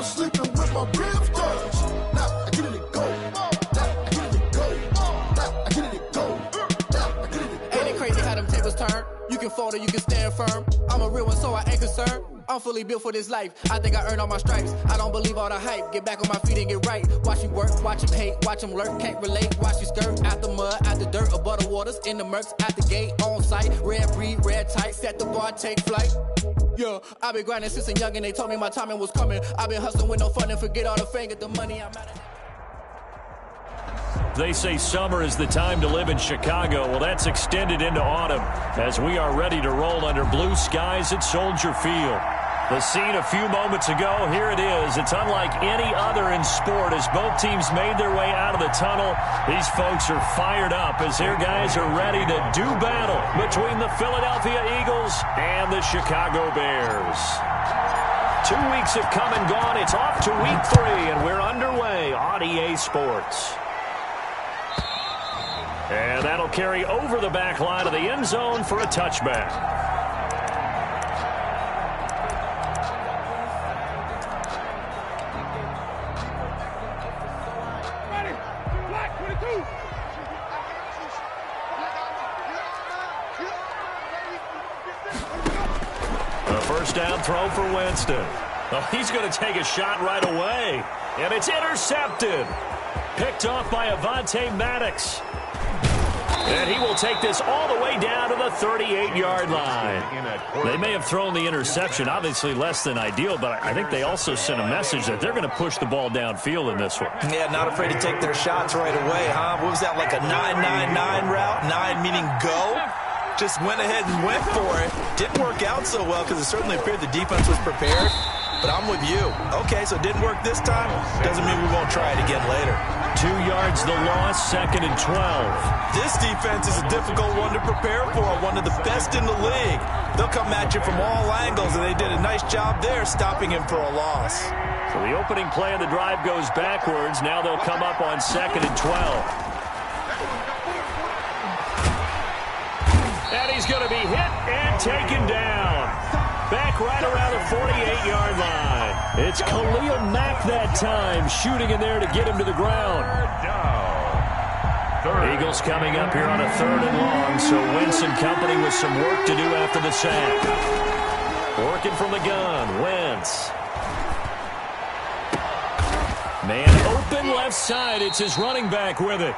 was sleeping with my ribs touched. Now I get it go. Now I get it go. Now I get it go. Now I get it go. Ain't it crazy how them tables turn? You can fold or you can stand firm. I'm a real one, so I ain't concerned. I'm fully built for this life. I think I earned all my stripes. I don't believe all the hype. Get back on my feet and get right. Watch you work, watch him hate, watch him lurk. Can't relate, watch you skirt. Out the mud, out the dirt, above the waters, in the murks, out the gate, on site. Red breed, red tight, set the bar, take flight. Yeah, I've been grinding since a young and they told me my timing was coming. I've been hustling with no fun and forget all the fame, get the money, I'm out of. They say summer is the time to live in Chicago. Well, that's extended into autumn as we are ready to roll under blue skies at Soldier Field. The scene a few moments ago, here it is. It's unlike any other in sport as both teams made their way out of the tunnel. These folks are fired up as their guys are ready to do battle between the Philadelphia Eagles and the Chicago Bears. 2 weeks have come and gone. It's off to week 3, and we're underway on EA Sports. And that'll carry over the back line of the end zone for a touchback. A first down throw for Winston. Oh, he's going to take a shot right away. And it's intercepted. Picked off by Avonte Maddox. And he will take this all the way down to the 38-yard line. They may have thrown the interception, obviously less than ideal, but I think they also sent a message that they're going to push the ball downfield in this one. Yeah, not afraid to take their shots right away, huh? What was that, like a 9-9-9 route? 9 meaning go? Just went ahead and went for it. Didn't work out so well because it certainly appeared the defense was prepared. But I'm with you. Okay, so it didn't work this time. Doesn't mean we won't try it again later. 2 yards the loss, 2nd and 12. This defense is a difficult one to prepare for, one of the best in the league. They'll come at you from all angles, and they did a nice job there stopping him for a loss. So the opening play of the drive goes backwards. Now they'll come up on 2nd and 12. And he's going to be hit and taken down. Back right around the 48-yard line. It's Khalil Mack that time, shooting in there to get him to the ground. Eagles coming up here on a 3rd and long, so Wentz and company with some work to do after the sack. Working from the gun, Wentz. Man open left side. It's his running back with it.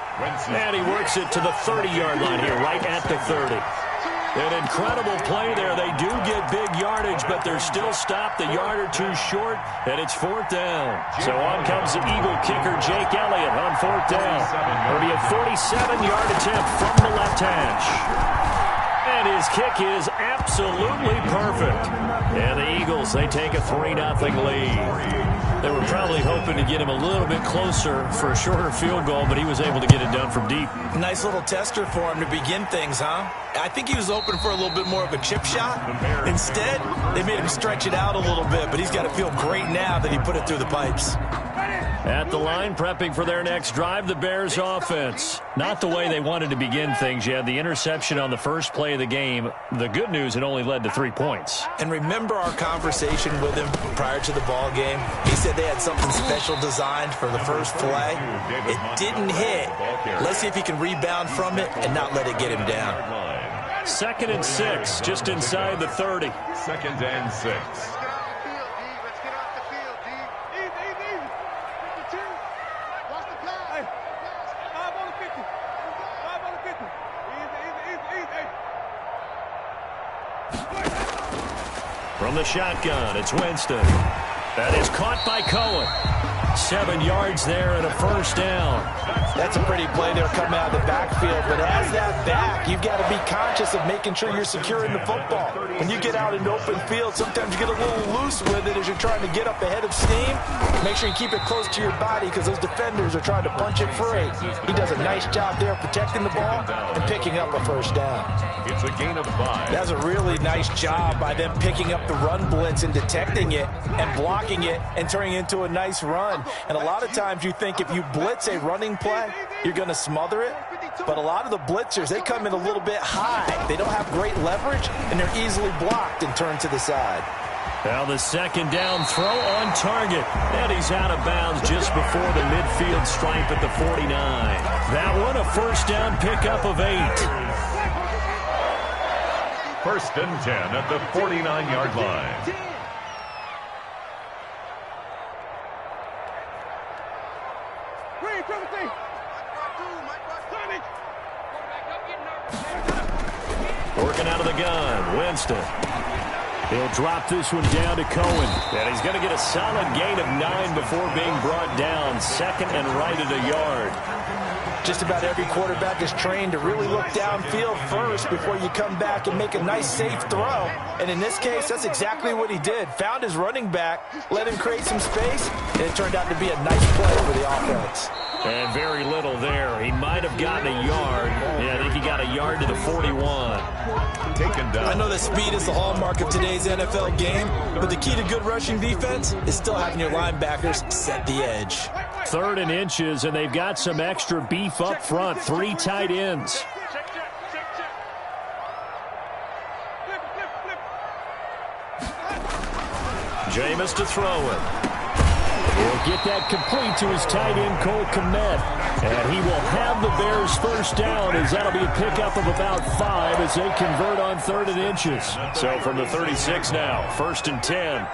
And he works it to the 30-yard line here, right at the 30. An incredible play there. They do get big yardage, but they're still stopped a yard or two short, and it's 4th down. So on comes the Eagle kicker, Jake Elliott, on 4th down. It'll be a 47-yard attempt from the left hash. And his kick is absolutely perfect. And the Eagles, they take a 3-0 lead. They were probably hoping to get him a little bit closer for a shorter field goal, but he was able to get it done from deep. Nice little tester for him to begin things, huh? I think he was open for a little bit more of a chip shot. Instead, they made him stretch it out a little bit, but he's got to feel great now that he put it through the pipes. At the line, prepping for their next drive, the Bears offense. Not the way they wanted to begin things. You had the interception on the first play of the game. The good news, it only led to 3 points. And remember our conversation with him prior to the ball game? He said they had something special designed for the first play. It didn't hit. Let's see if he can rebound from it and not let it get him down. 2nd and 6, just inside the 30. 2nd and 6. From the shotgun, it's Winston. That is caught by Cohen. 7 yards there and a first down. That's a pretty play there coming out of the backfield, but as that back, you've got to be conscious of making sure you're securing the football. When you get out in open field, sometimes you get a little loose with it as you're trying to get up ahead of steam. Make sure you keep it close to your body because those defenders are trying to punch it free. He does a nice job there protecting the ball and picking up a first down. It's a gain of 5. That's a really nice job by them picking up the run blitz and detecting it and blocking it and turning it into a nice run. And a lot of times you think if you blitz a running play, you're going to smother it. But a lot of the blitzers, they come in a little bit high. They don't have great leverage, and they're easily blocked and turned to the side. Now the second down throw on target. And he's out of bounds just before the midfield stripe at the 49. That one a first down pickup of 8. First and 10 at the 49-yard line. Working out of the gun, Winston. He'll drop this one down to Cohen. And he's going to get a solid gain of 9 before being brought down. Second and right at a yard. Just about every quarterback is trained to really look downfield first before you come back and make a nice, safe throw. And in this case, that's exactly what he did. Found his running back, let him create some space, and it turned out to be a nice play for the offense. And very little there. He might have gotten a yard. Yeah, I think he got a yard to the 41. Taken down. I know that speed is the hallmark of today's NFL game, but the key to good rushing defense is still having your linebackers set the edge. 3rd and inches, and they've got some extra beef up front. 3 tight ends. Jameis to throw it. He'll get that complete to his tight end, Cole Kmet. And he will have the Bears first down, as that'll be a pickup of about 5 as they convert on 3rd and inches. So from the 36 now, 1st and 10.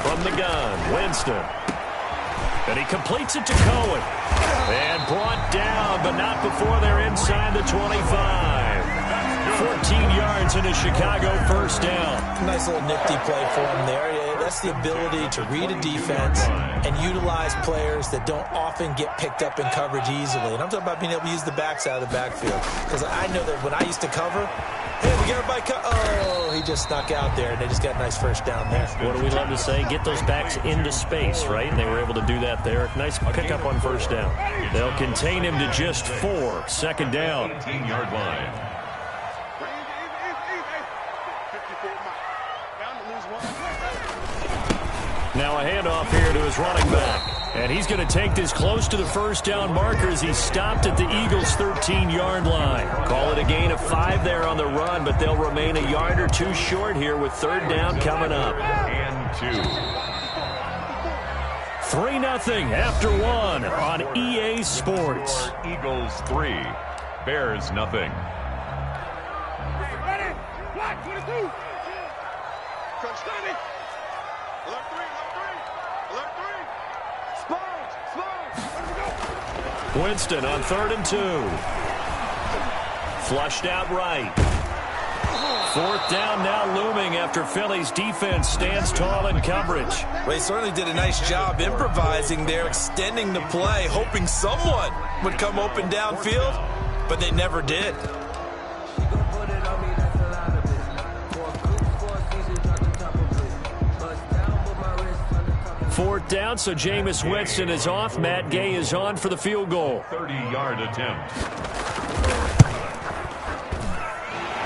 From the gun, Winston. And he completes it to Cohen. And brought down, but not before they're inside the 25. 14 yards in a Chicago first down. Nice little nifty play for him there. That's the ability to read a defense and utilize players that don't often get picked up in coverage easily. And I'm talking about being able to use the backs out of the backfield. Because I know that when I used to cover, hey, we got everybody oh, he just snuck out there, and they just got a nice first down there. What do we love to say? Get those backs into space, right? And they were able to do that there. Nice pickup on first down. They'll contain him to just 4. Second down. 18-yard line. Now a handoff here to his running back. And he's going to take this close to the first down marker as he stopped at the Eagles' 13-yard line. Call it a gain of 5 there on the run, but they'll remain a yard or 2 short here with 3rd down coming up. And 2. 3-0 after 1 on EA Sports. Eagles 3, Bears nothing. Ready? Black 22. Crunch 90. Alert 3. Alert 3. Sponge. Where we go? Winston on 3rd and 2. Flushed out right. 4th down now looming after Philly's defense stands tall in coverage. Well, they certainly did a nice job improvising there, extending the play, hoping someone would come open downfield, but they never did. 4th down, so Jameis Winston is off. Matt Gay is on for the field goal. 30-yard attempt.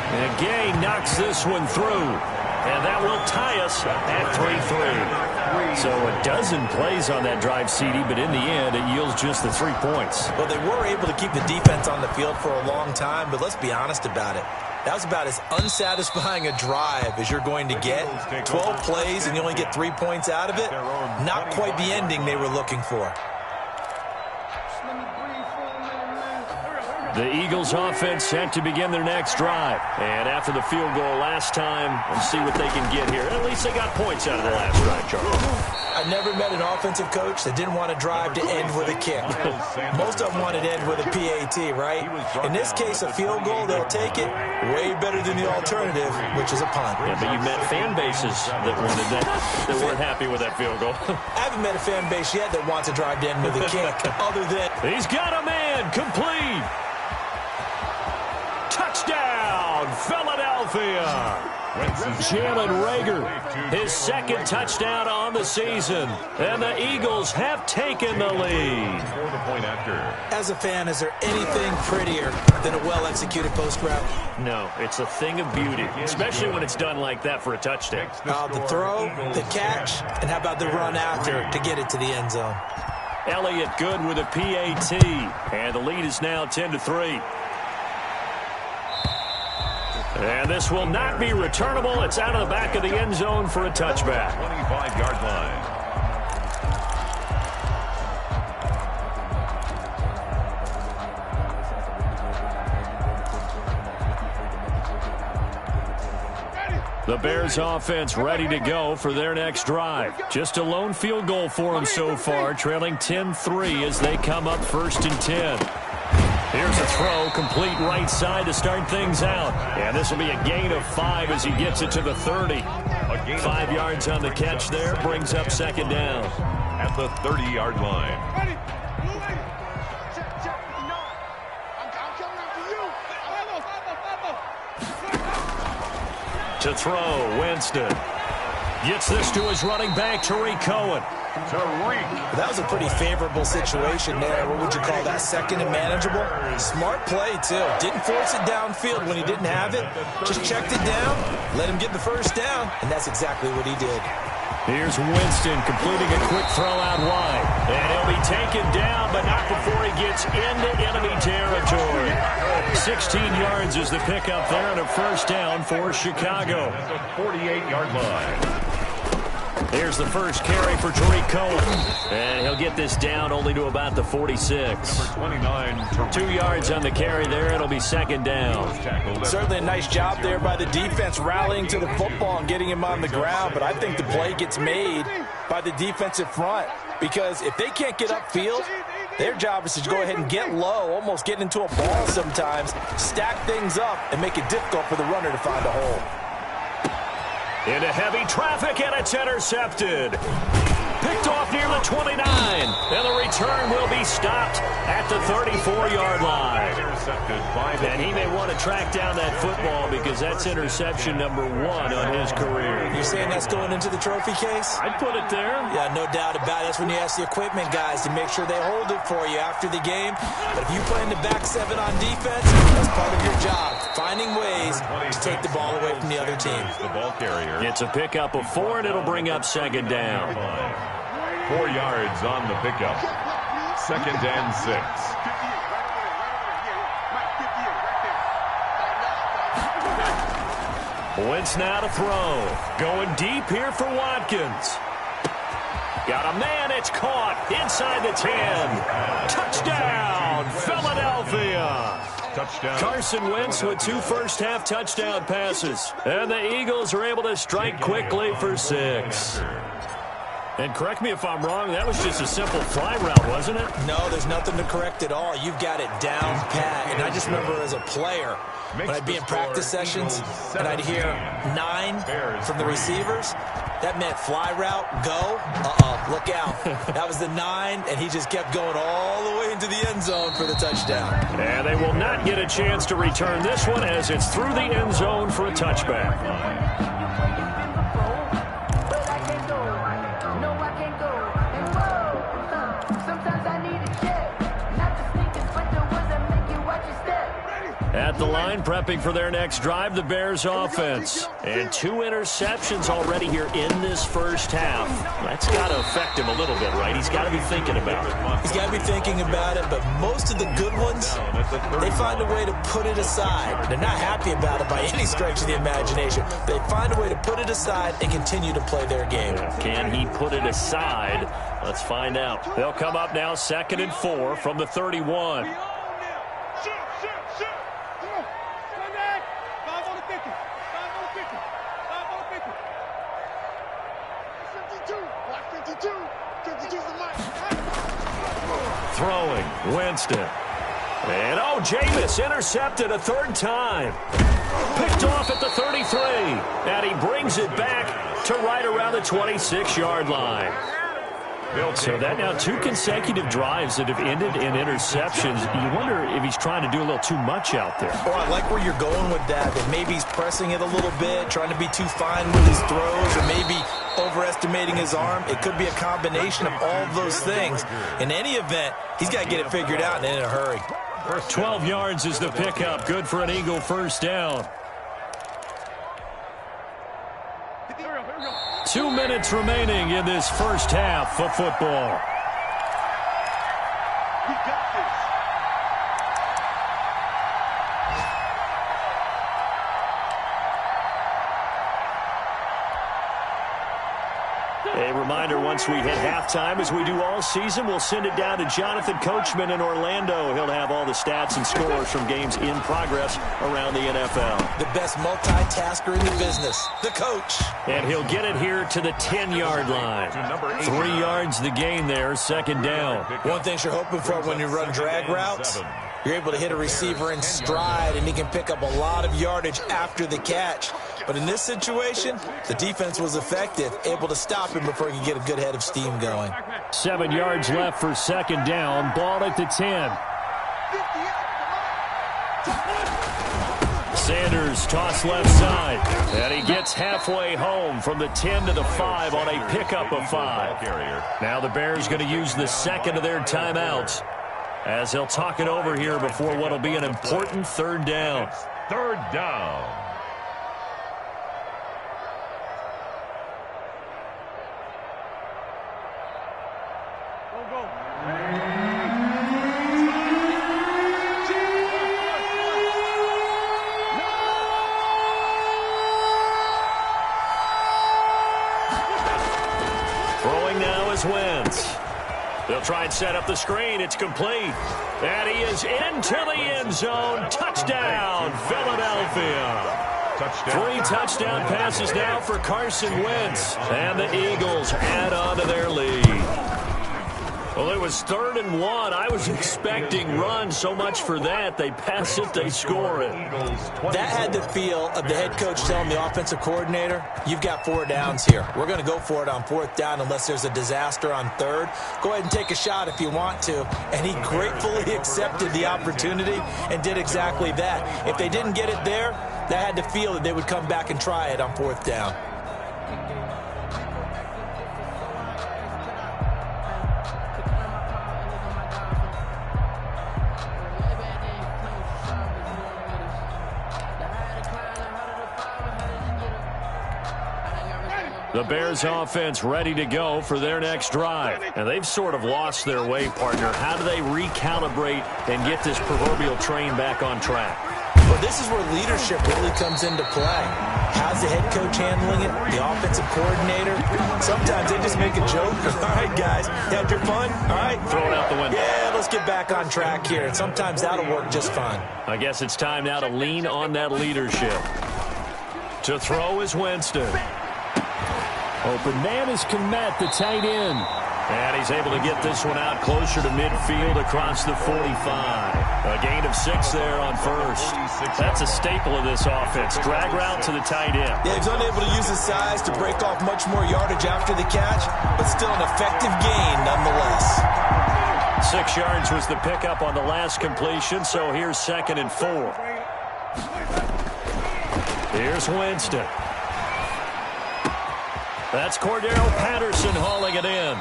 And Gay knocks this one through. And that will tie us at 3-3. So a dozen plays on that drive, CD, but in the end, it yields just the 3 points. Well, they were able to keep the defense on the field for a long time, but let's be honest about it. That was about as unsatisfying a drive as you're going to get. 12 plays and you only get 3 points out of it. Not quite the ending they were looking for. The Eagles offense set to begin their next drive. And after the field goal last time, let's see what they can get here. At least they got points out of the last drive, Charles. I never met an offensive coach that didn't want to drive to end with a kick. Most of them wanted to end with a PAT, right? In this case, a field goal, they'll take it. Way better than the alternative, which is a punt. Yeah, but you met fan bases that wanted that weren't happy with that field goal. I haven't met a fan base yet that wants to drive to end with a kick, other than... He's got a man, complete. Touchdown, Philadelphia. Jalen Reagor, his second touchdown on the season. And the Eagles have taken the lead. For the point after. As a fan, is there anything prettier than a well-executed post route? No, it's a thing of beauty, especially when it's done like that for a touchdown. The throw, the catch, and how about the run after to get it to the end zone? Elliott good with a PAT. And the lead is now 10-3. And this will not be returnable. It's out of the back of the end zone for a touchback. 25-yard line. The Bears offense ready to go for their next drive. Just a lone field goal for them so far, trailing 10-3 as they come up 1st and 10. Here's a throw, complete right side to start things out. And this will be a gain of 5 as he gets it to the 30. 5 yards on the catch there, brings up 2nd down. At the 30-yard line. To throw, Winston. Gets this to his running back, Tariq Cohen. That was a pretty favorable situation there. What would you call that? 2nd and manageable? Smart play, too. Didn't force it downfield when he didn't have it. Just checked it down, let him get the 1st down, and that's exactly what he did. Here's Winston completing a quick throw out wide. And he'll be taken down, but not before he gets into enemy territory. 16 yards is the pickup there and a 1st down for Chicago. At the 48-yard line. Here's the first carry for Tariq Cohen. And he'll get this down only to about the 46. Number 29. 2 yards on the carry there. It'll be 2nd down. Certainly a nice job there by the defense rallying to the football and getting him on the ground. But I think the play gets made by the defensive front. Because if they can't get upfield, their job is to go ahead and get low, almost get into a ball sometimes, stack things up, and make it difficult for the runner to find a hole. Into heavy traffic, and it's intercepted. Picked off near the 29. And the return will be stopped at the 34-yard line. Intercepted by the And he may want to track down that football because that's interception number 1 on his career. You're saying that's going into the trophy case? I'd put it there. Yeah, no doubt about it. That's when you ask the equipment guys to make sure they hold it for you after the game. But if you play in the back 7 on defense, that's part of your job. Finding ways to take the ball away from the other team. The ball carrier. It's a pickup of 4, and it'll bring up 2nd down. 4 yards on the pickup. 2nd and 6. Wentz now to throw. Going deep here for Watkins. Got a man. It's caught inside the 10. Touchdown, Philadelphia. Touchdown. Carson Wentz with 2 first-half touchdown passes. And the Eagles are able to strike quickly for 6. And correct me if I'm wrong, that was just a simple fly route, wasn't it? No, there's nothing to correct at all. You've got it down pat. And I just remember as a player, when I'd be in practice sessions and I'd hear 9 from the receivers, that meant fly route, go. Look out. That was the 9, and he just kept going all the way into the end zone for the touchdown. And they will not get a chance to return this one as it's through the end zone for a touchback. At the line, prepping for their next drive, the Bears offense. And 2 interceptions already here in this first half. That's got to affect him a little bit, right? He's got to be thinking about it. He's got to be thinking about it, but most of the good ones, they find a way to put it aside. They're not happy about it by any stretch of the imagination. They find a way to put it aside and continue to play their game. Can he put it aside? Let's find out. They'll come up now 2nd and 4 from the 31. Throwing, Winston. And, Jameis intercepted a 3rd time. Picked off at the 33. And he brings it back to right around the 26-yard line. So that now 2 consecutive drives that have ended in interceptions. You wonder if he's trying to do a little too much out there. Oh, I like where you're going with that maybe he's pressing it a little bit, trying to be too fine with his throws, or maybe overestimating his arm. It could be a combination of all of those things. In any event, he's got to get it figured out and in a hurry. 12 yards is the pickup. Good for an Eagle 1st down. 2 minutes remaining in this first half of football. A reminder, once we hit halftime, as we do all season, we'll send it down to Jonathan Coachman in Orlando. He'll have all the stats and scores from games in progress around the NFL. The best multitasker in the business, the coach. And he'll get it here to the 10-yard line. 3 yards the gain there, second down. One thing you're hoping for when you run drag routes, you're able to hit a receiver in stride, and he can pick up a lot of yardage after the catch. But in this situation, the defense was effective, able to stop him before he could get a good head of steam going. 7 yards left for second down. Ball at the 10. Sanders toss left side. And he gets halfway home from the 10 to the 5 on a pickup of 5. Now the Bears going to use the second of their timeouts as they'll talk it over here before what will be an important third down. Third down. Wentz. They'll try and set up the screen. It's complete. And he is into the end zone. Touchdown, Philadelphia. Touchdown. 3 touchdown passes now for Carson Wentz. And the Eagles add on to their lead. Well, it was 3rd and 1. I was expecting run, so much for that. They pass it, they score it. That had the feel of the head coach telling the offensive coordinator, you've got 4 downs here. We're going to go for it on 4th down unless there's a disaster on 3rd. Go ahead and take a shot if you want to. And he gratefully accepted the opportunity and did exactly that. If they didn't get it there, that had the feel that they would come back and try it on 4th down. The Bears offense ready to go for their next drive. And they've sort of lost their way, partner. How do they recalibrate and get this proverbial train back on track? Well, this is where leadership really comes into play. How's the head coach handling it? The offensive coordinator? Sometimes they just make a joke. All right, guys, you had your fun? All right. Throw it out the window. Yeah, let's get back on track here. And sometimes that'll work just fine. I guess it's time now to lean on that leadership. To throw is Winston. Open man is Kmet, the tight end. And he's able to get this one out closer to midfield across the 45. A gain of 6 there on first. That's a staple of this offense. Drag route to the tight end. Yeah, he's unable to use his size to break off much more yardage after the catch, but still an effective gain nonetheless. 6 yards was the pickup on the last completion, so here's 2nd and 4. Here's Winston. That's Cordero Patterson hauling it in.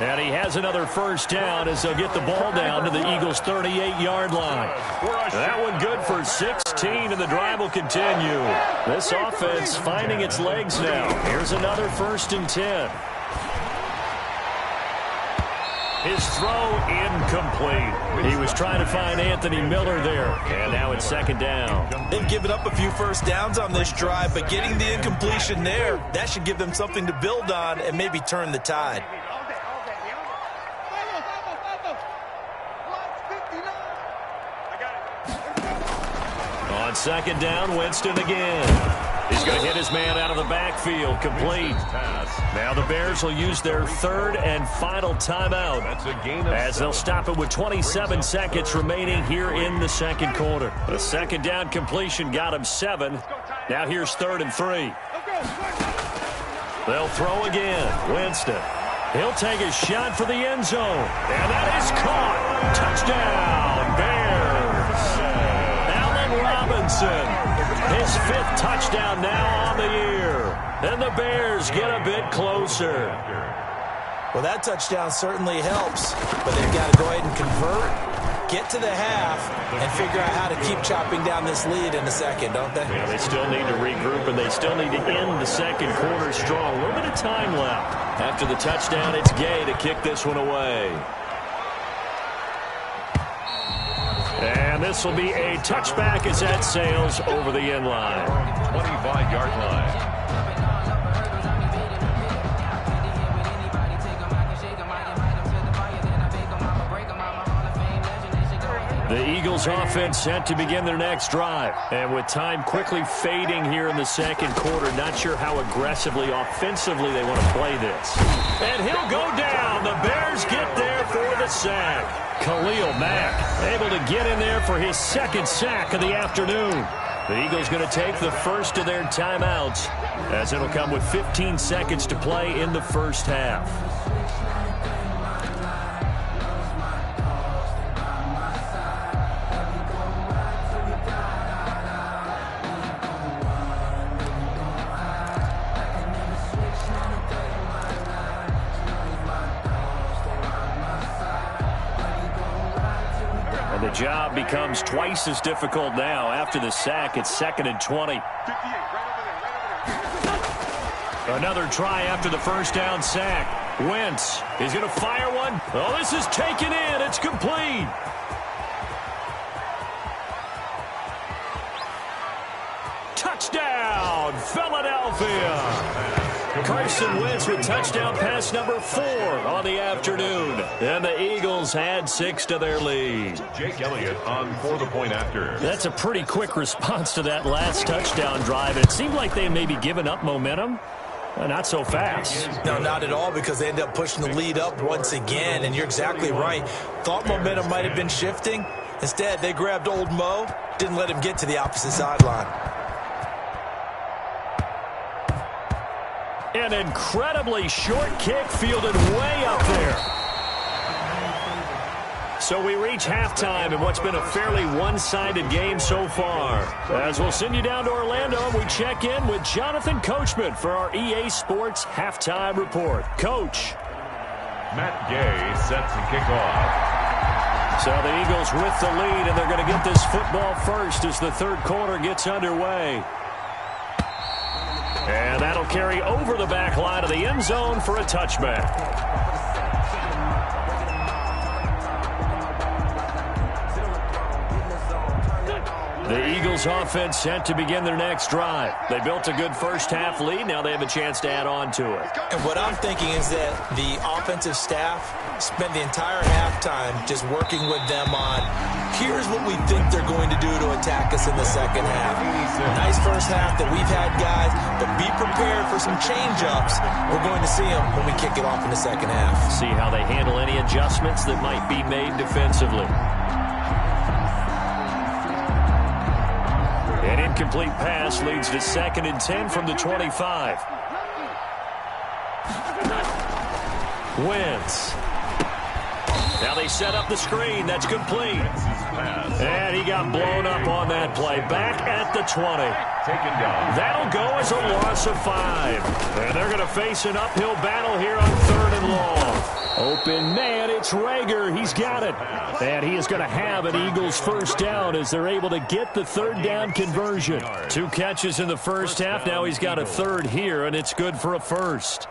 And he has another first down as they'll get the ball down to the Eagles' 38-yard line. That one good for 16, and the drive will continue. This offense finding its legs now. Here's another 1st and 10. His throw incomplete. He was trying to find Anthony Miller there. And now it's 2nd down. They've given up a few first downs on this drive, but getting the incompletion there, that should give them something to build on and maybe turn the tide. On 2nd down, Winston again. He's going to hit his man out of the backfield, complete. Now the Bears will use their 3rd and final timeout as they'll stop it with 27 seconds remaining here in the 2nd quarter. The 2nd down completion got him 7. Now here's 3rd and 3. They'll throw again. Winston. He'll take a shot for the end zone. And that is caught. Touchdown, Bears. Allen Robinson. His 5th touchdown now on the year. And the Bears get a bit closer. Well, that touchdown certainly helps, but they've got to go ahead and convert, get to the half, and figure out how to keep chopping down this lead in the 2nd, don't they? Yeah, they still need to regroup, and they still need to end the 2nd quarter strong. A little bit of time left. After the touchdown, it's Gay to kick this one away. And this will be a touchback as that sails over the end line. 25-yard line. The Eagles offense set to begin their next drive. And with time quickly fading here in the second quarter, not sure how aggressively, offensively they want to play this. And he'll go down. The Bears get there for the sack. Khalil Mack able to get in there for his second sack of the afternoon. The Eagles going to take the first of their timeouts, as it'll come with 15 seconds to play in the first half. The job becomes twice as difficult now after the sack. It's 2nd and 20. Another try after the first down sack. Wentz is going to fire one. Oh, this is taken in. It's complete. Touchdown, Philadelphia. Carson Wentz with touchdown pass number 4 on the afternoon. And the Eagles add 6 to their lead. Jake Elliott on for the point after. That's a pretty quick response to that last touchdown drive. It seemed like they may be giving up momentum. Not so fast. No, not at all, because they end up pushing the lead up once again. And you're exactly right. Thought momentum might have been shifting. Instead, they grabbed old Mo, didn't let him get to the opposite sideline. An incredibly short kick fielded way up there. So we reach halftime in what's been a fairly one-sided game so far. As we'll send you down to Orlando, we check in with Jonathan Coachman for our EA Sports Halftime Report. Coach. Matt Gay sets the kickoff. So the Eagles with the lead, and they're going to get this football first as the third quarter gets underway. And that'll carry over the back line of the end zone for a touchback. The Eagles offense set to begin their next drive. They built a good first half lead. Now they have a chance to add on to it. And what I'm thinking is that the offensive staff spent the entire halftime just working with them on, here's what we think they're going to do to attack us in the second half. Nice first half that we've had, guys, but be prepared for some change-ups. We're going to see them when we kick it off in the second half. See how they handle any adjustments that might be made defensively. An incomplete pass leads to 2nd and 10 from the 25. Wentz. Now they set up the screen. That's complete. And he got blown up on that play. Back at the 20. Taken down. That'll go as a loss of 5. And they're going to face an uphill battle here on 3rd and long. Open man, it's Rager. He's got it. And he is going to have an Eagles first down as they're able to get the 3rd down conversion. 2 catches in the first half. Now he's got a 3rd here, and it's good for a first.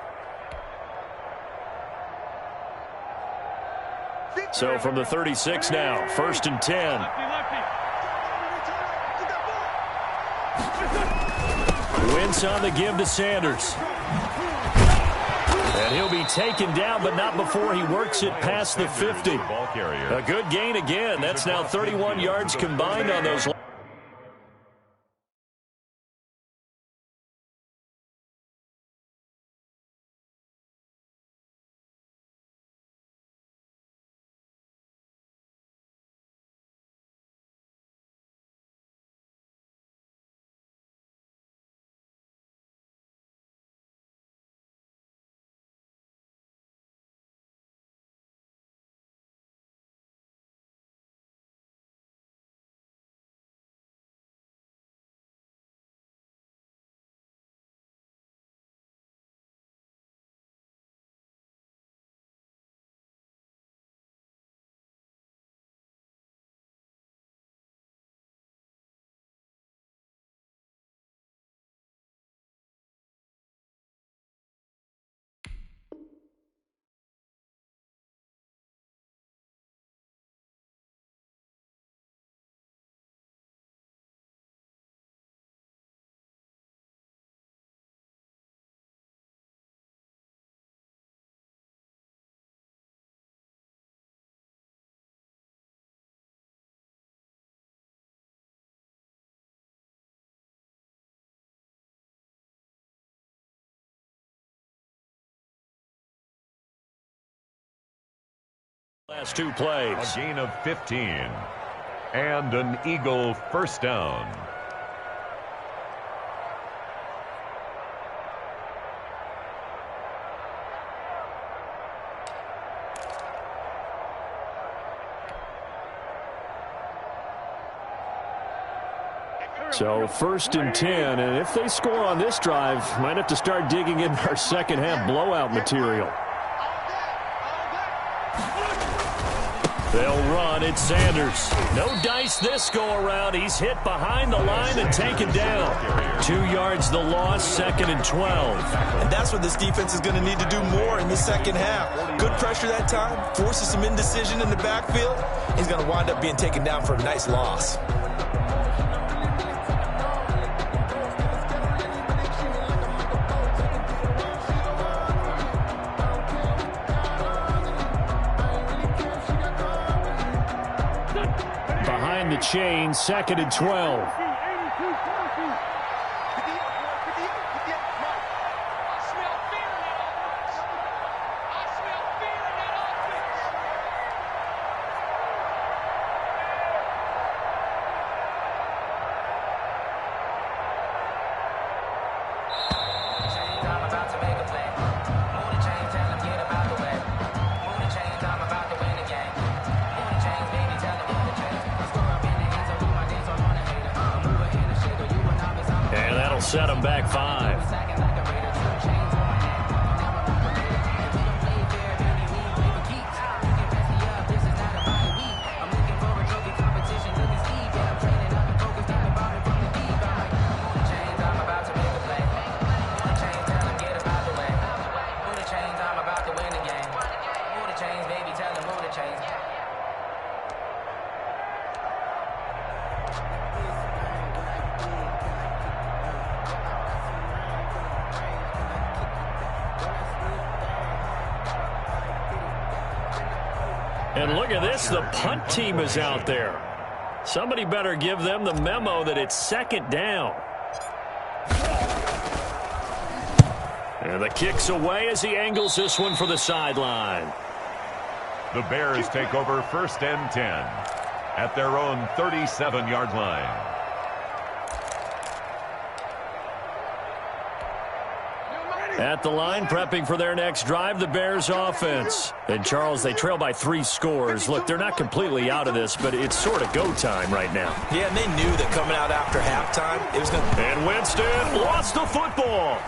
So from the 36 now, 1st and 10. Wentz on the give to Sanders. And he'll be taken down, but not before he works it past the 50. A good gain again. That's now 31 yards combined on those. Last two plays. A gain of 15. And an Eagle first down. So 1st and 10, and if they score on this drive, might have to start digging in our second half blowout material. They'll run. It's Sanders. No dice this go around. He's hit behind the line and taken down. 2 yards the loss, 2nd and 12. And that's what this defense is going to need to do more in the second half. Good pressure that time, forces some indecision in the backfield. He's going to wind up being taken down for a nice loss. Behind the chain, 2nd and 12. Set him back 5. And look at this, the punt team is out there. Somebody better give them the memo that it's 2nd down. And the kick's away as he angles this one for the sideline. The Bears take over 1st and 10 at their own 37-yard line. At the line, prepping for their next drive, the Bears offense. And, Charles, they trail by 3 scores. Look, they're not completely out of this, but it's sort of go time right now. Yeah, and they knew that coming out after halftime, it was going to... And Winston lost the football.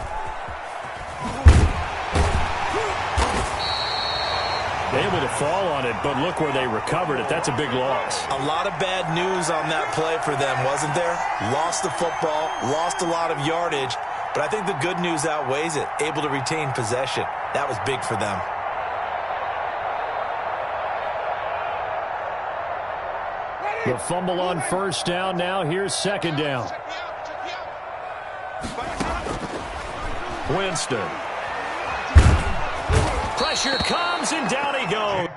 Able to fall on it, but look where they recovered it. That's a big loss. A lot of bad news on that play for them, wasn't there? Lost the football, lost a lot of yardage. But I think the good news outweighs it. Able to retain possession. That was big for them. The fumble on 1st down. Now here's 2nd down. Winston. Pressure comes, and down he goes.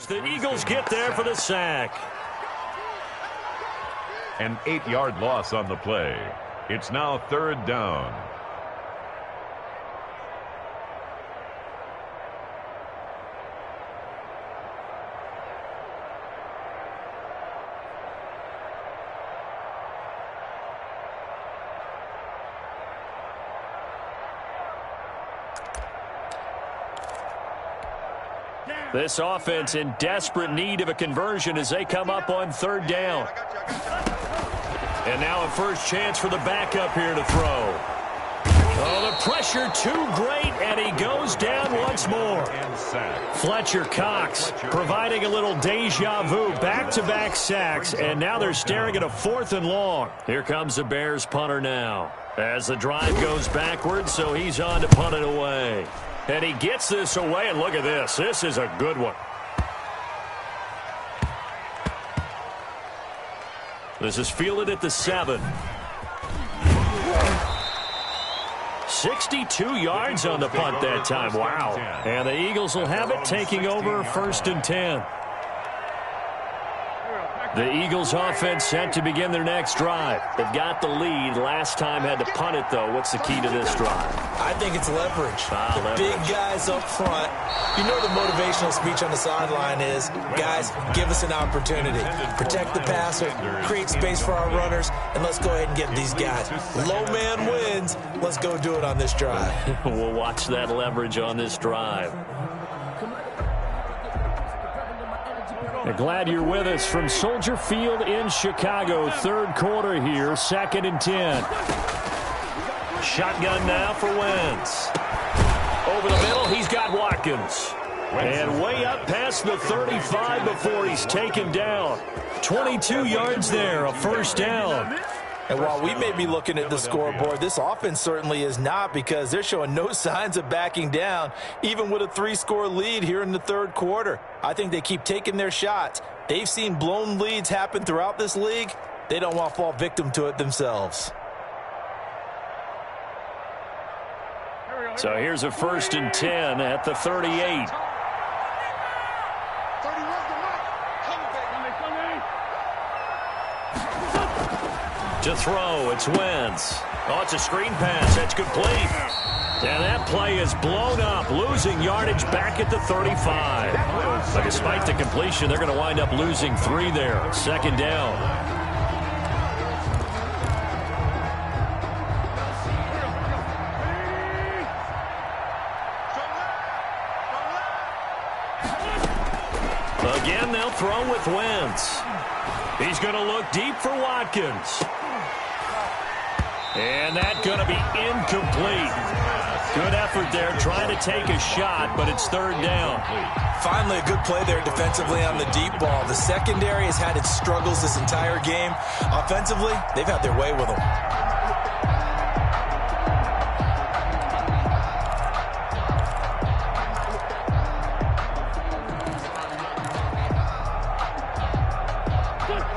The Eagles get there for the sack. An 8-yard loss on the play. It's now 3rd down. This offense in desperate need of a conversion as they come up on 3rd down. And now a first chance for the backup here to throw. Oh, the pressure too great, and he goes down once more. Fletcher Cox providing a little deja vu, back-to-back sacks, and now they're staring at a 4th and long. Here comes the Bears punter now as the drive goes backwards, so he's on to punt it away. And he gets this away, and look at this. This is a good one. This is fielded at the 7. 62 yards on the punt that time. Wow. And the Eagles will have it, taking over 1st and 10. The Eagles offense set to begin their next drive. They've got the lead. Last time had to punt it, though. What's the key to this drive? I think it's leverage. Leverage. Big guys up front. You know the motivational speech on the sideline is, guys, give us an opportunity. Protect the passer, create space for our runners, and let's go ahead and get these guys. Low man wins. Let's go do it on this drive. We'll watch that leverage on this drive. Glad you're with us from Soldier Field in Chicago. 3rd quarter here, 2nd and 10. Shotgun now for Wentz. Over the middle, he's got Watkins. And way up past the 35 before he's taken down. 22 yards there, a 1st down. And while we may be looking at the scoreboard, this offense certainly is not, because they're showing no signs of backing down, even with a 3-score lead here in the 3rd quarter. I think they keep taking their shots. They've seen blown leads happen throughout this league. They don't want to fall victim to it themselves. So here's a 1st and 10 at the 38. To throw, it's Wentz. Oh, it's a screen pass. That's complete. And that play is blown up, losing yardage back at the 35. But despite the completion, they're going to wind up losing 3 there. 2nd down. Again, they'll throw with Wentz. He's going to look deep for Watkins. And that's going to be incomplete. Good effort there, trying to take a shot, but it's 3rd down. Finally, a good play there defensively on the deep ball. The secondary has had its struggles this entire game. Offensively, they've had their way with them.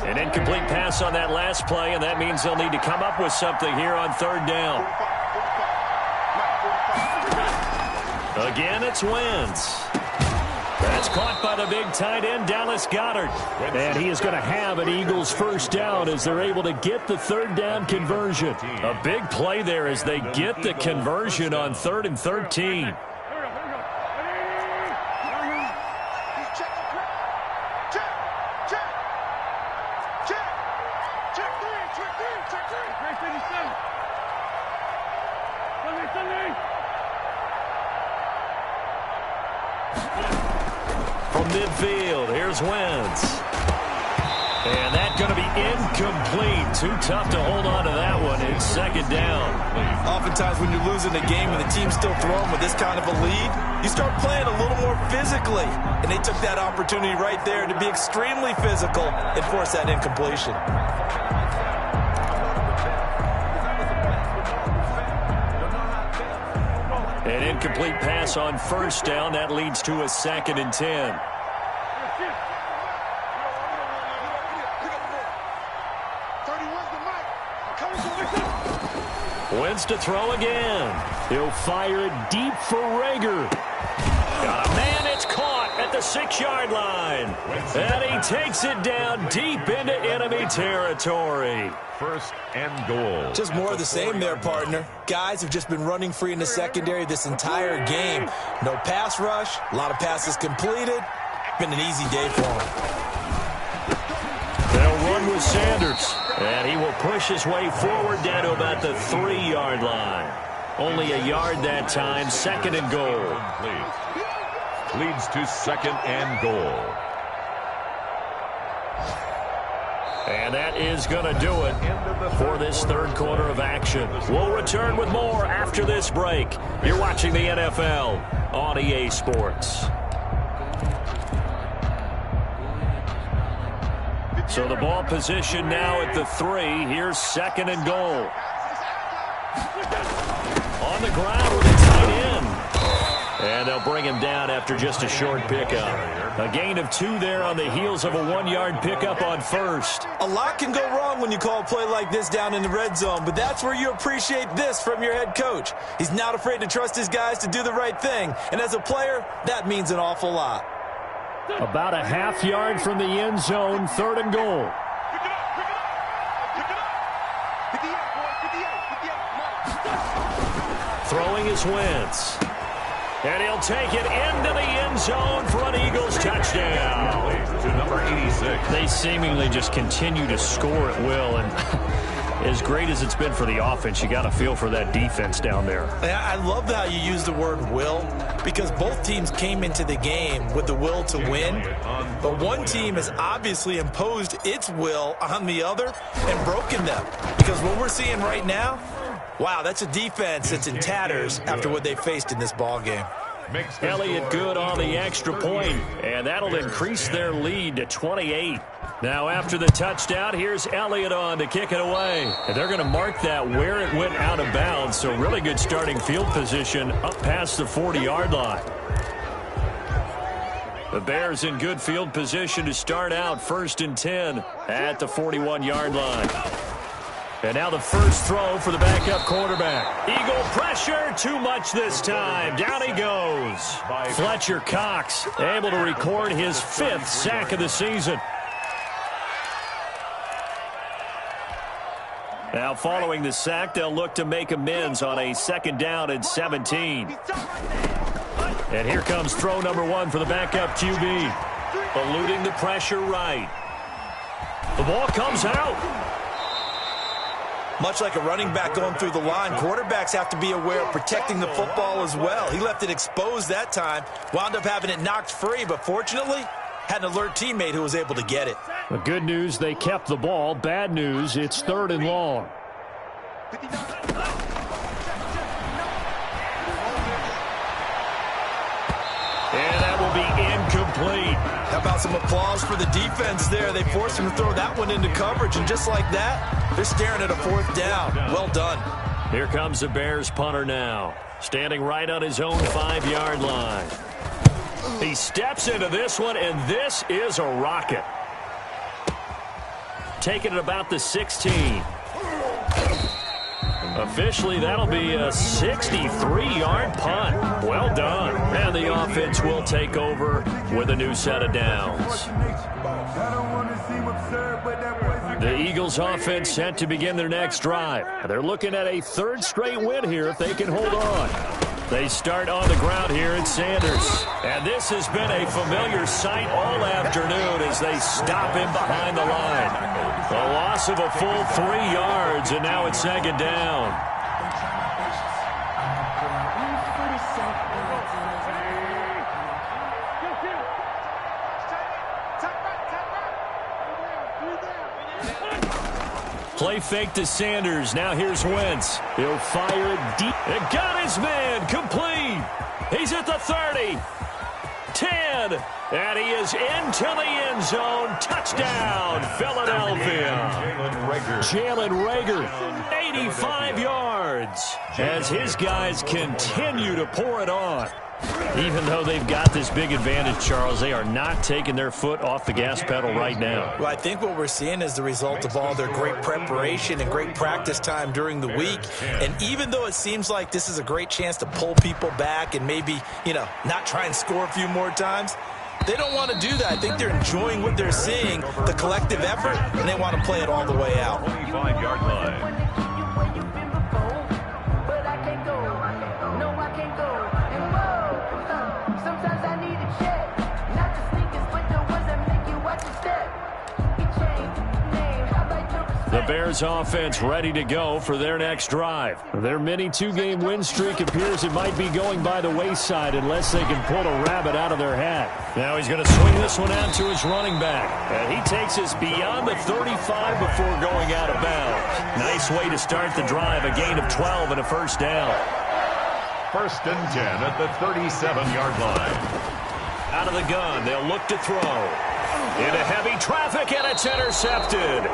An incomplete pass on that last play, and that means they'll need to come up with something here on 3rd down. Again, it's Wentz. That's caught by the big tight end, Dallas Goedert. And he is going to have an Eagles 1st down as they're able to get the 3rd down conversion. A big play there as they get the conversion on 3rd and 13. From midfield, here's Wentz. And that's going to be incomplete. Too tough to hold on to that one. It's 2nd down. Oftentimes when you're losing a game and the team's still throwing with this kind of a lead, you start playing a little more physically. And they took that opportunity right there to be extremely physical and force that incompletion. An incomplete pass on 1st down. That leads to a 2nd and 10. Wentz to throw again. He'll fire it deep for Rager. Got a man, it's caught at the 6-yard line. And he takes it down deep into enemy territory. 1st and goal. Just more of the same there, partner. Guys have just been running free in the secondary this entire game. No pass rush, a lot of passes completed. Been an easy day for them. They'll run with Sanders. And he will push his way forward down to about the 3-yard line. Only a yard that time, 2nd and goal. Leads to 2nd and goal. And that is going to do it for this 3rd quarter of action. We'll return with more after this break. You're watching the NFL on EA Sports. So the ball position now at the 3. Here's 2nd and goal. On the ground with a tight end. And And they'll bring him down after just a short pickup. A gain of 2 there on the heels of a 1-yard pickup on first. A lot can go wrong when you call a play like this down in the red zone, but that's where you appreciate this from your head coach. He's not afraid to trust his guys to do the right thing, and as a player, that means an awful lot. About a half yard from the end zone, 3rd and goal. Throwing is Wentz. And he'll take it into the end zone for an Eagles touchdown. To number 86. They seemingly just continue to score at will, and as great as it's been for the offense, you got to feel for that defense down there. I love how you use the word will, because both teams came into the game with the will to win, but one team has obviously imposed its will on the other and broken them, because what we're seeing right now, wow, that's a defense that's in tatters after what they faced in this ball game. Elliott good on the extra point, and that'll increase their lead to 28. Now after the touchdown, here's Elliott on to kick it away. And they're going to mark that where it went out of bounds, so really good starting field position up past the 40-yard line. The Bears in good field position to start out 1st and 10 at the 41-yard line. And now the first throw for the backup quarterback. Eagle pressure, too much this time. Down he goes. Fletcher Cox able to record his 5th sack of the season. Now following the sack, they'll look to make amends on a 2nd down and 17. And here comes throw number 1 for the backup QB. Eluding the pressure right. The ball comes out. Much like a running back going through the line, quarterbacks have to be aware of protecting the football as well. He left it exposed that time, wound up having it knocked free, but fortunately had an alert teammate who was able to get it. The good news, they kept the ball. Bad news, it's 3rd and long. And that will be incomplete. How about some applause for the defense there? They forced him to throw that one into coverage, and just like that, they're staring at a 4th down. Well done. Here comes the Bears punter now, standing right on his own 5-yard line. He steps into this one, and this is a rocket. Taking it about the 16. Officially, that'll be a 63-yard punt. Well done. And the offense will take over with a new set of downs. The Eagles offense set to begin their next drive. They're looking at a 3rd straight win here if they can hold on. They start on the ground here at Sanders. And this has been a familiar sight all afternoon as they stop him behind the line. A loss of a full 3 yards, and now it's 2nd down. Play fake to Sanders. Now here's Wentz. He'll fire it deep. And got his man. Complete. He's at the 30. 10. And he is into the end zone. Touchdown, Philadelphia. Jalen Reagor, 85 yards. As his guys continue to pour it on. Even though they've got this big advantage, Charles, they are not taking their foot off the gas pedal right now. Well, I think what we're seeing is the result of all their great preparation and great practice time during the week. And even though it seems like this is a great chance to pull people back and maybe, not try and score a few more times, they don't want to do that. I think they're enjoying what they're seeing, the collective effort, and they want to play it all the way out. 25-yard line. The Bears offense ready to go for their next drive. Their mini 2-game win streak appears it might be going by the wayside unless they can pull a rabbit out of their hat. Now he's going to swing this one out to his running back. And he takes us beyond the 35 before going out of bounds. Nice way to start the drive, a gain of 12 and a 1st down. 1st and 10 at the 37-yard line. Out of the gun, they'll look to throw. Into heavy traffic, and it's intercepted.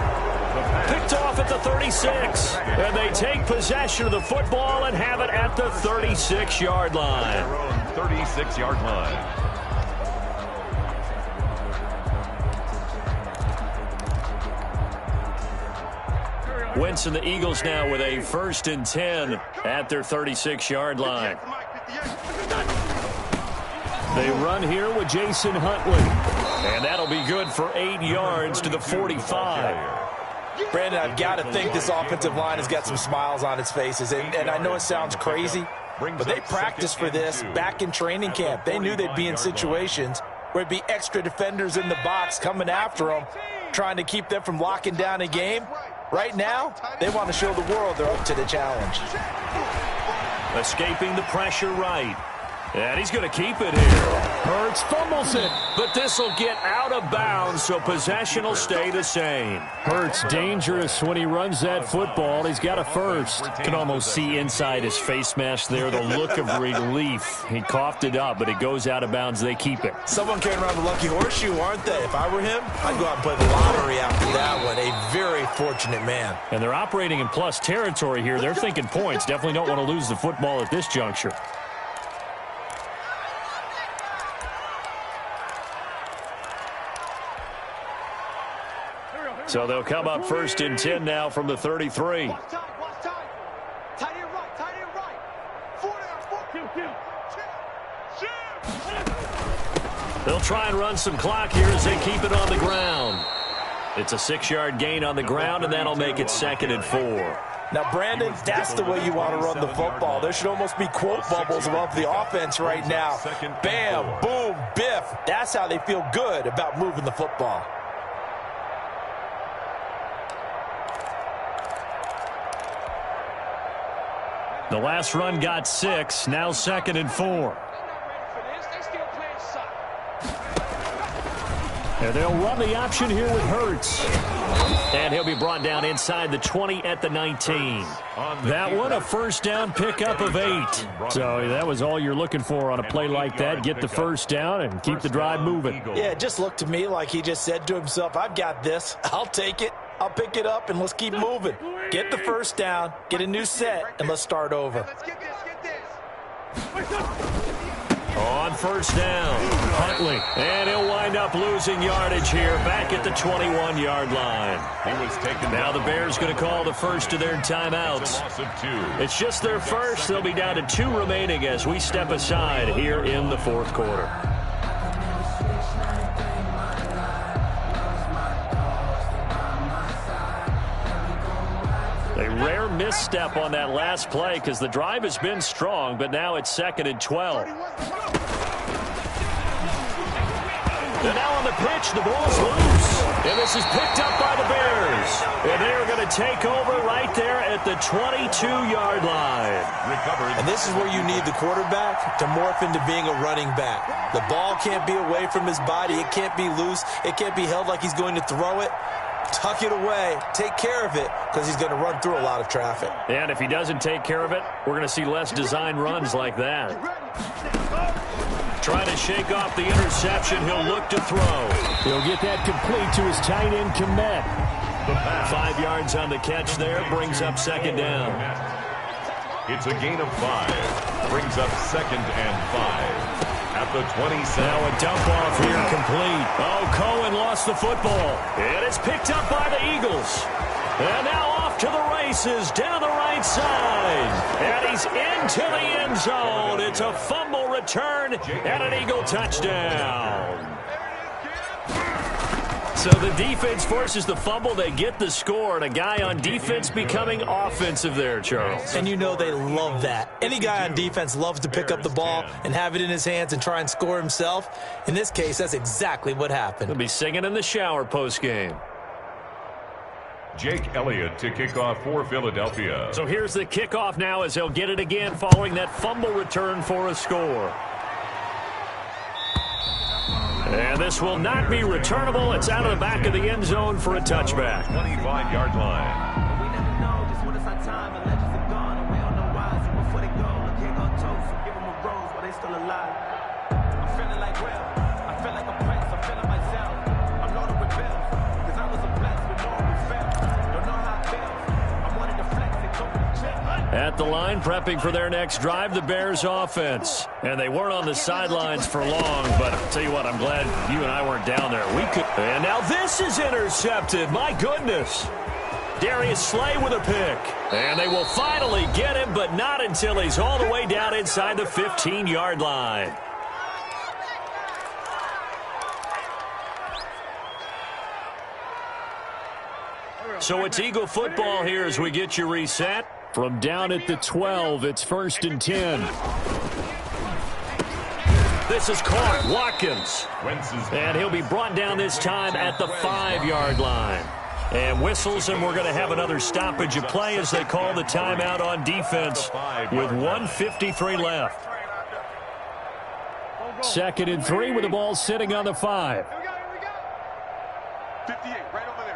Picked off at the 36. And they take possession of the football and have it at the 36-yard line. Their own 36-yard line. Wentz and the Eagles now with a 1st and 10 at their 36-yard line. They run here with Jason Huntley. And that'll be good for 8 yards to the 45. Brandon, I've got to think this offensive line has got some smiles on its faces. And I know it sounds crazy, but they practiced for this back in training camp. They knew they'd be in situations where it'd be extra defenders in the box coming after them, trying to keep them from locking down a game. Right now, they want to show the world they're up to the challenge. Escaping the pressure right. And he's going to keep it here. Hurts fumbles it. But this will get out of bounds, so possession will stay the same. Hurts dangerous when he runs that football. He's got a first. Can almost see inside his face mask there the look of relief. He coughed it up, but it goes out of bounds. They keep it. Someone carrying around the lucky horseshoe, aren't they? If I were him, I'd go out and play the lottery after that one. A very fortunate man. And they're operating in plus territory here. They're thinking points. Definitely don't want to lose the football at this juncture. So they'll come up 1st and 10 now from the 33. They'll try and run some clock here as they keep it on the ground. It's a 6-yard gain on the ground, and that'll make it 2nd and 4. Now, Brandon, that's the way you want to run the football. There should almost be quote bubbles above the offense right now. Bam, boom, biff. That's how they feel good about moving the football. The last run got 6, now 2nd and 4. And they'll run the option here with Hurts. And he'll be brought down inside the 20 at the 19. That one, a 1st down pickup of 8. So that was all you're looking for on a play like that. Get the 1st down and keep the drive moving. Yeah, it just looked to me like he just said to himself, I've got this. I'll take it. I'll pick it up, and let's keep moving. Get the 1st down, get a new set, and let's start over. On 1st down, Huntley. And he'll wind up losing yardage here back at the 21-yard line. Now the Bears going to call the first of their timeouts. It's just their first. They'll be down to 2 remaining as we step aside here in the 4th quarter. A rare misstep on that last play because the drive has been strong, but now it's 2nd and 12. And now on the pitch, the ball's loose. And this is picked up by the Bears. And they're going to take over right there at the 22-yard line. And this is where you need the quarterback to morph into being a running back. The ball can't be away from his body. It can't be loose. It can't be held like he's going to throw it. Tuck it away, take care of it, because he's going to run through a lot of traffic. And if he doesn't take care of it, we're going to see less design runs like that. Trying to shake off the interception, he'll look to throw. He'll get that complete to his tight end, Kmet. 5 yards on the catch there, brings up 2nd down. It's a gain of 5, brings up 2nd and 5. At the 27. Now a dump off here complete. Oh, Cohen lost the football. And it's picked up by the Eagles. And now off to the races down the right side. And he's into the end zone. It's a fumble return and an Eagle touchdown. So the defense forces the fumble. They get the score, and a guy on defense becoming offensive there, Charles. And you know they love that. Any guy on defense loves to pick up the ball and have it in his hands and try and score himself. In this case, that's exactly what happened. He'll be singing in the shower post-game. Jake Elliott to kick off for Philadelphia. So here's the kickoff now as they'll get it again following that fumble return for a score. And this will not be returnable. It's out of the back of the end zone for a touchback. 25-yard line. At the line, prepping for their next drive, the Bears offense. And they weren't on the sidelines for long, but I'll tell you what, I'm glad you and I weren't down there. We could. And now this is intercepted. My goodness. Darius Slay with a pick. And they will finally get him, but not until he's all the way down inside the 15-yard line. So it's Eagle football here as we get you reset. From down at the 12, it's 1st and 10. This is caught. Watkins. And he'll be brought down this time at the 5-yard line. And whistles, and we're going to have another stoppage of play as they call the timeout on defense with 1:53 left. 2nd and 3 with the ball sitting on the 5. 58, right over there.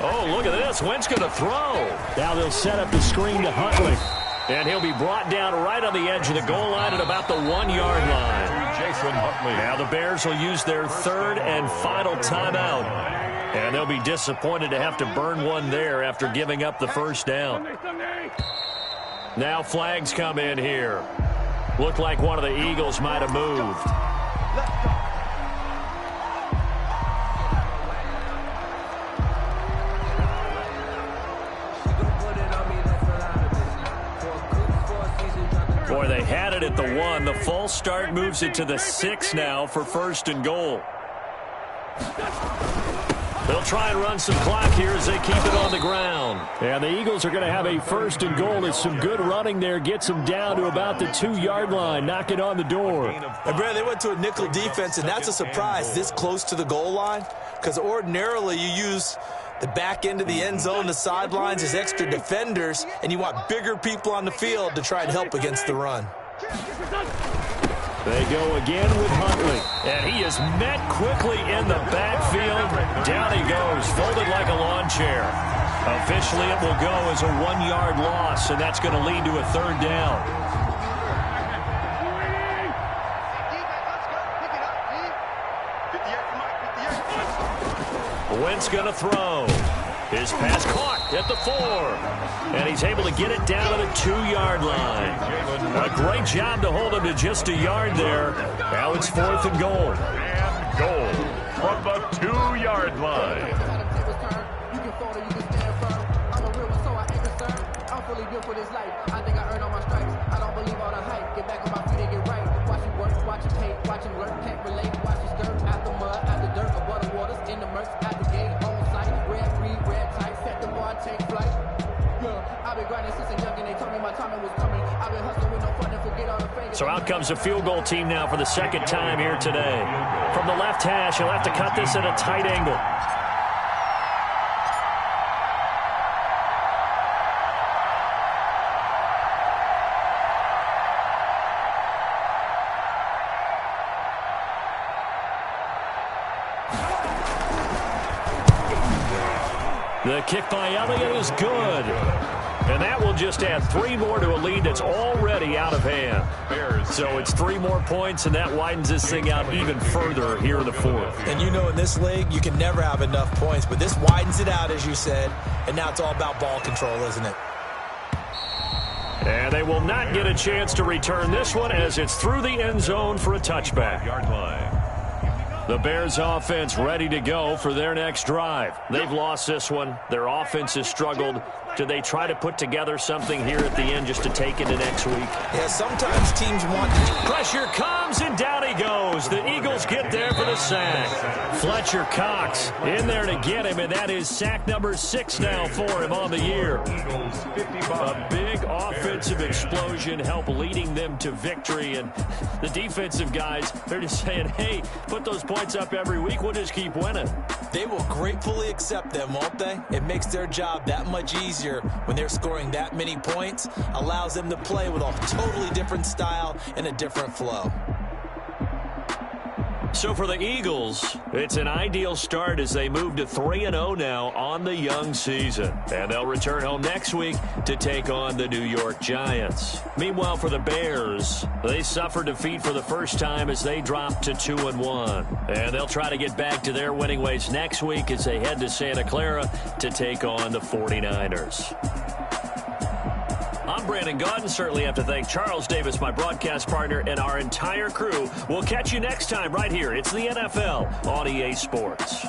Oh, look at this. Wentz going to throw. Now they'll set up the screen to Huntley. And he'll be brought down right on the edge of the goal line at about the 1-yard line. Jason Huntley. Now the Bears will use their 3rd and final timeout. And they'll be disappointed to have to burn one there after giving up the first down. Now flags come in here. Looked like one of the Eagles might have moved. Boy, they had it at the 1. The false start moves it to the 6 now for 1st and goal. They'll try and run some clock here as they keep it on the ground. And the Eagles are going to have a 1st and goal. It's some good running there. Gets them down to about the 2-yard line. Knocking on the door. And Brad, they went to a nickel defense, and that's a surprise this close to the goal line. Because ordinarily you use the back end of the end zone, the sidelines as extra defenders, and you want bigger people on the field to try and help against the run. They go again with Huntley. And he is met quickly in the backfield. Down he goes, folded like a lawn chair. Officially, it will go as a 1-yard loss, and that's going to lead to a 3rd down. Wentz going to throw. His pass caught at the 4. And he's able to get it down to the 2-yard line. A great job to hold him to just a yard there. Now it's 4th and goal. And goal from the 2-yard line. You can fall or you can stand firm. I'm a real one, so I ain't concerned. I'm fully built for this life. I think I earned all my stripes. I don't believe all the hype. Get back on my feet and get right. Watch him work, watch him hate, watch him learn. Can't relate, watch him stir. Out the mud, out the dirt, above the waters, in the murks, out the gate, on sight. Red, green, red, tight. Set the bar, take flight. Yeah, I've been grinding since a young and they told me my timing was coming. I've been hustling with no fun and forget all the fingers. So out comes the field goal team now for the 2nd time here today. From the left hash, he'll have to cut this at a tight angle. The kick by Elliott is good. And that will just add 3 more to a lead that's already out of hand. So it's 3 more points, and that widens this thing out even further here in the 4th. And you know in this league, you can never have enough points. But this widens it out, as you said. And now it's all about ball control, isn't it? And they will not get a chance to return this one as it's through the end zone for a touchback. Yard line. The Bears offense ready to go for their next drive. They've lost this one. Their offense has struggled. Do they try to put together something here at the end just to take into next week? Yeah, sometimes teams want to. Pressure comes, and down he goes. The Eagles get there for the sack. Fletcher Cox in there to get him, and that is sack number 6 now for him on the year. A big offensive explosion help leading them to victory, and the defensive guys, they're just saying, hey, put those points up every week. We'll just keep winning. They will gratefully accept them, won't they? It makes their job that much easier when they're scoring that many points, allows them to play with a totally different style and a different flow. So for the Eagles, it's an ideal start as they move to 3-0 now on the young season. And they'll return home next week to take on the New York Giants. Meanwhile, for the Bears, they suffered defeat for the first time as they dropped to 2-1. And they'll try to get back to their winning ways next week as they head to Santa Clara to take on the 49ers. I'm Brandon Gaudin. Certainly have to thank Charles Davis, my broadcast partner, and our entire crew. We'll catch you next time right here. It's the NFL on EA Sports.